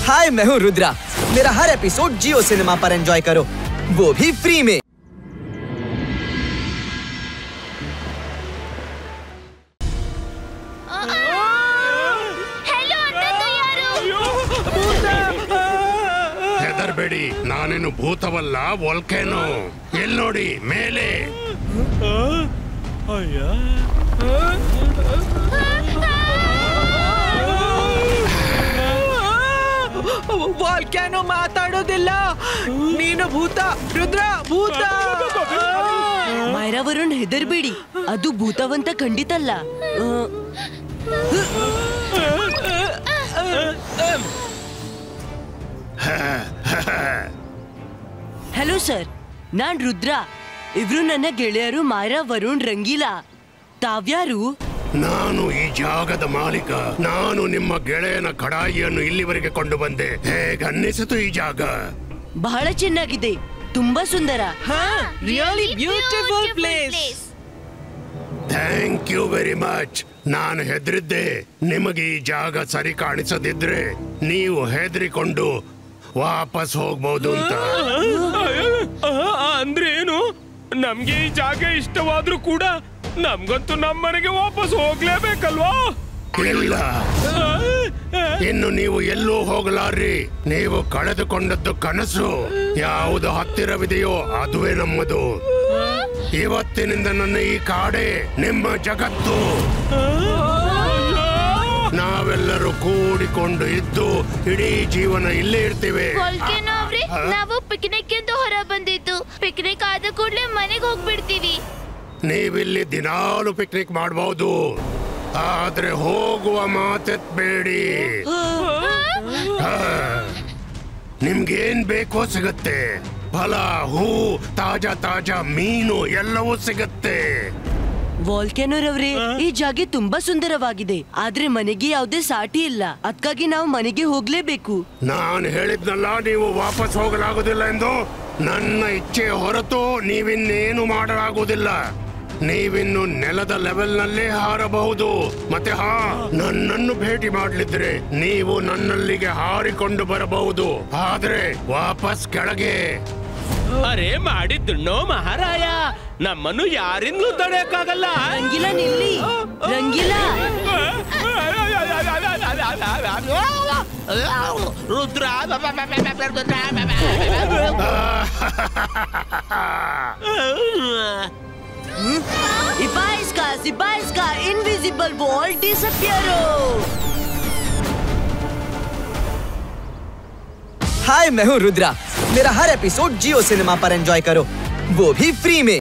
हाय, मैं हूँ रुद्रा। मेरा हर एपिसोड जियो सिनेमा पर एंजॉय करो, वो भी फ्री में। ಹೆದರ್ಬೇಡಿ, ನಾನೇನು ಭೂತವಲ್ಲ, ವೋಲ್ಕೇನೋ. ಎಲ್ಲಿ ನೋಡಿ, ಮೇಲೆ. ವಾಲ್ಕ್ಯಾನೋ ಮಾತಾಡೋದಿಲ್ಲ. ನೀನು ಭೂತ, ರುದ್ರ ಭೂತ. ಮೈರಾ ವರುಣ್, ಹೆದರ್ಬೇಡಿ, ಅದು ಭೂತವಂತ ಖಂಡಿತ ಅಲ್ಲ. ಹಲೋ ಸರ್, ನಾನ್ ರುದ್ರ. ಇವ್ರು ನನ್ನ ಗೆಳೆಯರು ಮೈರಾ, ವರುಣ್, ರಂಗೀಲಾ. ತಾವ್ಯಾರು? ನಾನು ಈ ಜಾಗದ ಮಾಲೀಕ. ನಾನು ನಿಮ್ಮ ಗೆಳೆಯನ ಕಡಾಯಿಯನ್ನು ಇಲ್ಲಿವರೆಗೆ ಕೊಂಡು ಬಂದೆ. ಹೇಗನ್ನಿಸಿತು ಈ ಜಾಗ? ಬಹಳ ಚೆನ್ನಾಗಿದೆ, ತುಂಬಾ ಸುಂದರ. Really beautiful place. Thank you very much. ನಾನು ಹೆದರಿದ್ದೆ ನಿಮಗೆ ಈ ಜಾಗ ಸರಿ ಕಾಣಿಸದಿದ್ರೆ ನೀವು ಹೆದರಿಕೊಂಡು ವಾಪಸ್ ಹೋಗ್ಬಹುದು ಅಂತ. ಅಂದ್ರೆ ಏನು? ನಮ್ಗೆ ಈ ಜಾಗ ಇಷ್ಟವಾದ್ರೂ ಕೂಡ ನಮ್ಗಂತೂ ನಮ್ಮನೆಗೆ ವಾಪಸ್ ಹೋಗ್ಲೇಬೇಕಲ್ವಾ? ಇಲ್ಲ, ಇನ್ನು ನೀವು ಎಲ್ಲೂ ಹೋಗಲಾರ್ರಿ. ನೀವು ಕಳೆದುಕೊಂಡದ್ದು ಕನಸು. ಯಾವುದು ಹತ್ತಿರವಿದೆಯೋ ಅದುವೇ ನಮ್ಮದು. ಇವತ್ತಿನಿಂದ ನನ್ನ ಈ ಕಾಡೇ ನಿಮ್ಮ ಜಗತ್ತು. ನಾವೆಲ್ಲರೂ ಕೂಡಿಕೊಂಡು ಇದ್ದು ಇಡೀ ಜೀವನ ಇಲ್ಲೇ ಇರ್ತೀವಿ. ನಾವು ಪಿಕ್ನಿಕ್ ಎಂದು ಹೊರ ಬಂದಿದ್ದು. ಪಿಕ್ನಿಕ್ ಆದ ಕೂಡಲೇ ಮನೆಗೆ ಹೋಗ್ಬಿಡ್ತೀವಿ. ನೀವಿಲ್ಲಿ ದಿನಾಲು ಪಿಕ್ನಿಕ್ ಮಾಡಬಹುದು, ಆದ್ರೆ ಹೋಗುವ ಮಾತೆತ್ಬೇಡಿ. ನಿಮ್ಗೇನ್ ಬೇಕೋ ಸಿಗತ್ತೆ. ಫಲ, ಹೂ, ತಾಜಾ ತಾಜಾ ಮೀನು ಎಲ್ಲವೂ ಸಿಗತ್ತೆ. ವಾಲ್ಕ್ಯಾನೋರವ್ರೆ, ಈ ಜಾಗ ತುಂಬಾ ಸುಂದರವಾಗಿದೆ, ಆದ್ರೆ ಮನೆಗೆ ಯಾವುದೇ ಸಾಟಿ ಇಲ್ಲ. ಅದಕ್ಕಾಗಿ ನಾವು ಮನೆಗೆ ಹೋಗ್ಲೇಬೇಕು. ನಾನು ಹೇಳಿದ್ನಲ್ಲ, ನೀವು ವಾಪಸ್ ಹೋಗಲಾಗುದಿಲ್ಲ ಎಂದು. ನನ್ನ ಇಚ್ಛೆ ಹೊರತು ನೀವಿನ್ನೇನು ಮಾಡಲಾಗುವುದಿಲ್ಲ. ನೀವಿನ್ನು ನೆಲದ ಲೆವೆಲ್ನಲ್ಲೇ ಹಾರಬಹುದು. ಮತ್ತೆ ನನ್ನನ್ನು ಭೇಟಿ ಮಾಡಲಿದ್ರೆ ನೀವು ನನ್ನಲ್ಲಿಗೆ ಹಾರಿಕೊಂಡು ಬರಬಹುದು, ಆದ್ರೆ ವಾಪಸ್ ಕೆಳಗೆ. ಅರೆ ಮಾಡಿದ್ದುಣ್ಣೋ ಮಹಾರಾಯ, ನಮ್ಮನ್ನು ಯಾರಿಂದಲೂ ತಡೆಯಕ್ಕಾಗಲ್ಲ. ರಂಗೀಲಾ ನಿಲ್ಲಿ, Rangeela. Rudra Ibaiska, invisible wall disappearo. हाय, मैं हूँ रुद्रा। मेरा हर एपिसोड जियो सिनेमा पर एंजॉय करो, वो भी फ्री में।